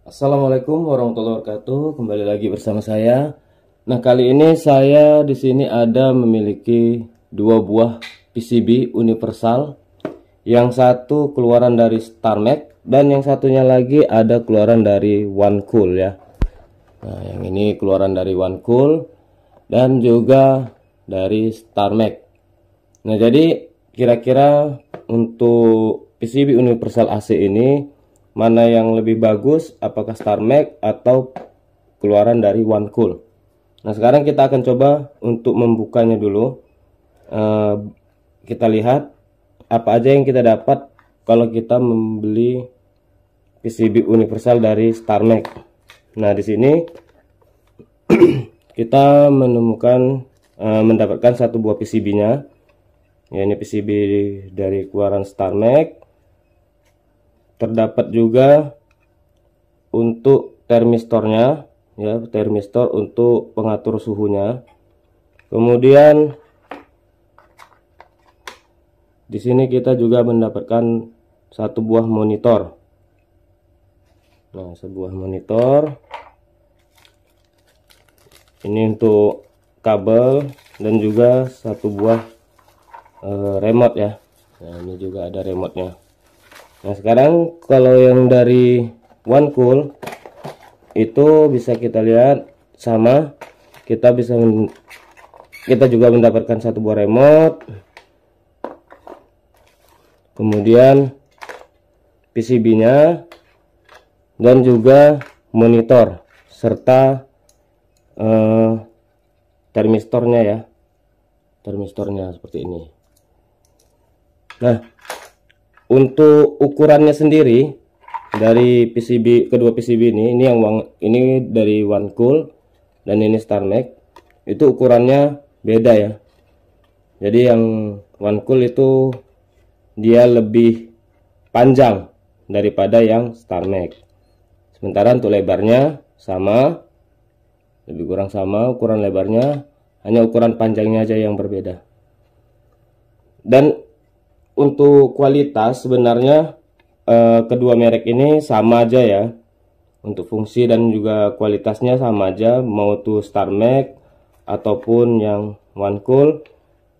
Assalamualaikum warahmatullahi wabarakatuh. Kembali lagi bersama saya. Nah, kali ini saya di sini ada memiliki dua buah PCB universal. Yang satu keluaran dari StarMac dan yang satunya lagi ada keluaran dari OneCool ya. Nah, yang ini keluaran dari OneCool dan juga dari StarMac. Nah, jadi kira-kira untuk PCB universal AC ini mana yang lebih bagus, apakah StarMac atau keluaran dari OneCool? Nah, sekarang kita akan coba untuk membukanya dulu. Kita lihat apa aja yang kita dapat kalau kita membeli PCB universal dari StarMac. Nah, di sini kita mendapatkan satu buah PCB-nya. Ya, ini PCB dari keluaran StarMac. Terdapat juga untuk termistornya, ya, termistor untuk pengatur suhunya. Kemudian di sini kita juga mendapatkan satu buah monitor. Nah, sebuah monitor. Ini untuk kabel dan juga satu buah remote ya. Nah, ini juga ada remote-nya. Nah, sekarang kalau yang dari OneCool itu bisa kita lihat sama, kita juga mendapatkan satu buah remote, kemudian PCB-nya dan juga monitor serta termistornya ya, termistornya seperti ini. Nah, untuk ukurannya sendiri dari kedua PCB ini dari OneCool dan ini StarMac, itu ukurannya beda ya. Jadi yang OneCool itu dia lebih panjang daripada yang StarMac. Sementara untuk lebarnya sama, lebih kurang sama ukuran lebarnya, hanya ukuran panjangnya aja yang berbeda. Dan untuk kualitas sebenarnya kedua merek ini sama aja ya. Untuk fungsi dan juga kualitasnya sama aja, mau tuh StarMac ataupun yang OneCool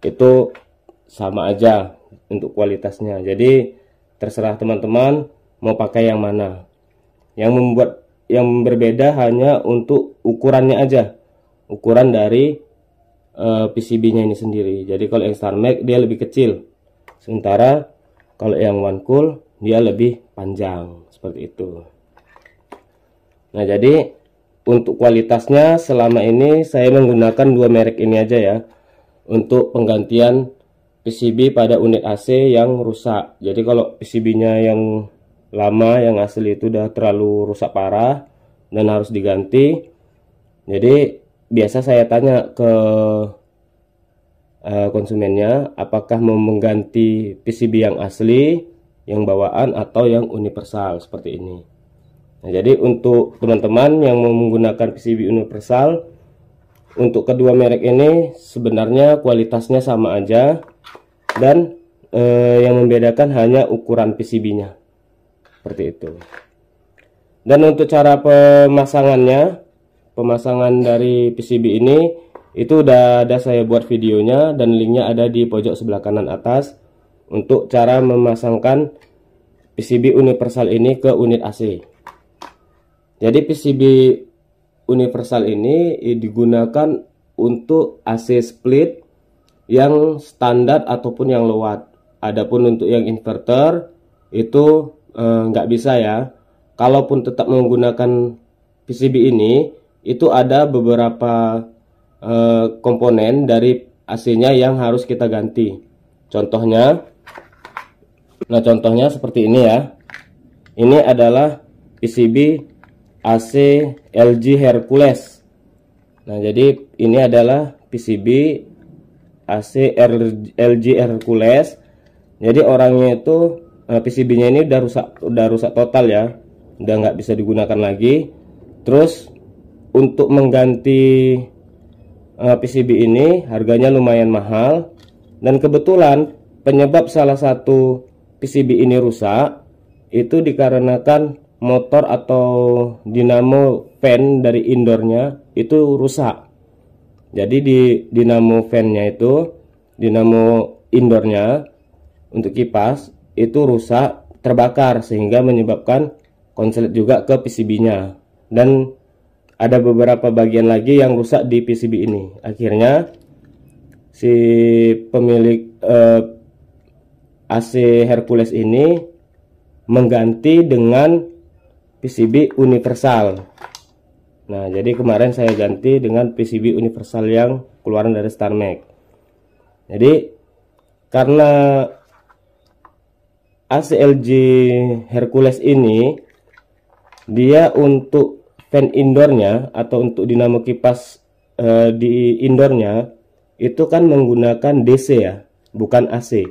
itu sama aja untuk kualitasnya. Jadi terserah teman-teman mau pakai yang mana. Yang berbeda hanya untuk ukurannya aja. Ukuran dari PCB-nya ini sendiri. Jadi kalau yang StarMac dia lebih kecil. Sementara kalau yang OneCool dia lebih panjang seperti itu. Nah, jadi untuk kualitasnya selama ini saya menggunakan dua merek ini aja ya untuk penggantian PCB pada unit AC yang rusak. Jadi kalau PCB-nya yang lama yang asli itu udah terlalu rusak parah dan harus diganti. Jadi biasa saya tanya ke konsumennya apakah mau mengganti PCB yang asli, yang bawaan atau yang universal seperti ini. Nah, jadi untuk teman-teman yang mau menggunakan PCB universal, untuk kedua merek ini sebenarnya kualitasnya sama aja dan yang membedakan hanya ukuran PCB-nya seperti itu. Dan untuk cara pemasangan dari PCB ini itu udah ada saya buat videonya dan linknya ada di pojok sebelah kanan atas untuk cara memasangkan PCB universal ini ke unit AC. Jadi PCB universal ini digunakan untuk AC split yang standar ataupun yang low watt. Adapun untuk yang inverter itu nggak bisa ya. Kalaupun tetap menggunakan PCB ini, itu ada beberapa komponen dari AC-nya yang harus kita ganti. Contohnya seperti ini ya. Ini adalah PCB AC LG Hercules. Nah, jadi ini adalah PCB AC LG Hercules. Jadi orangnya itu PCB-nya ini udah rusak total ya. Udah nggak bisa digunakan lagi. Terus untuk mengganti PCB ini harganya lumayan mahal, dan kebetulan penyebab salah satu PCB ini rusak itu dikarenakan motor atau dinamo fan dari indoornya itu rusak. Jadi di dinamo fan-nya itu, dinamo indoornya untuk kipas itu rusak, terbakar, sehingga menyebabkan konslet juga ke PCB-nya, dan ada beberapa bagian lagi yang rusak di PCB ini. Akhirnya si pemilik AC Hercules ini mengganti dengan PCB universal. Nah, jadi kemarin saya ganti dengan PCB universal yang keluaran dari StarMax. Jadi karena AC LG Hercules ini dia untuk fan indoornya atau untuk dinamo kipas di indoornya itu kan menggunakan DC ya, bukan AC.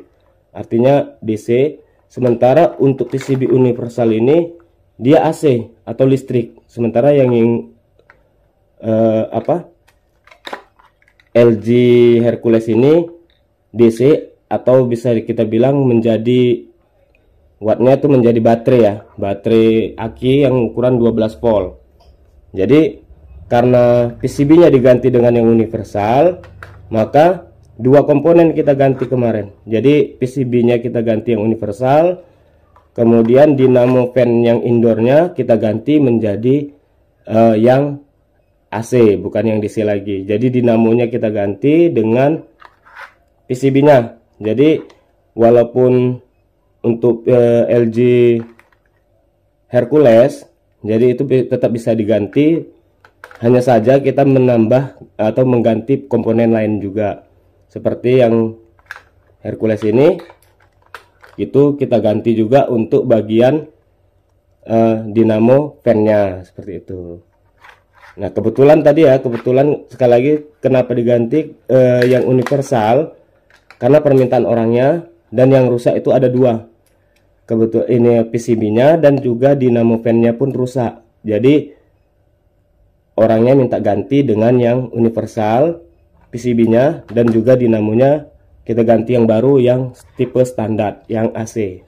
Artinya DC. Sementara untuk PCB universal ini dia AC atau listrik. Sementara yang LG Hercules ini DC, atau bisa kita bilang menjadi wattnya itu menjadi baterai ya, baterai aki yang ukuran 12 volt. Jadi karena PCB-nya diganti dengan yang universal, maka dua komponen kita ganti kemarin. Jadi PCB-nya kita ganti yang universal, kemudian dinamo fan yang indoornya kita ganti menjadi yang AC, bukan yang DC lagi. Jadi dinamonya kita ganti dengan PCB-nya. Jadi walaupun untuk LG Hercules, jadi itu tetap bisa diganti, hanya saja kita menambah atau mengganti komponen lain juga. Seperti yang Hercules ini, itu kita ganti juga untuk bagian dinamo fan-nya, seperti itu. Nah, kebetulan tadi ya, kebetulan sekali lagi kenapa diganti yang universal, karena permintaan orangnya, dan yang rusak itu ada dua. Kebetulan ini PCB-nya dan juga dinamo fan-nya pun rusak. Jadi orangnya minta ganti dengan yang universal PCB-nya, dan juga dinamonya kita ganti yang baru yang tipe standar yang AC.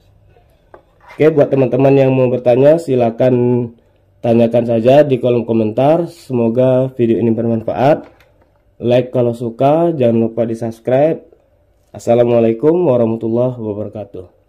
Oke, buat teman-teman yang mau bertanya silakan tanyakan saja di kolom komentar. Semoga video ini bermanfaat. Like kalau suka, jangan lupa di subscribe. Assalamualaikum warahmatullahi wabarakatuh.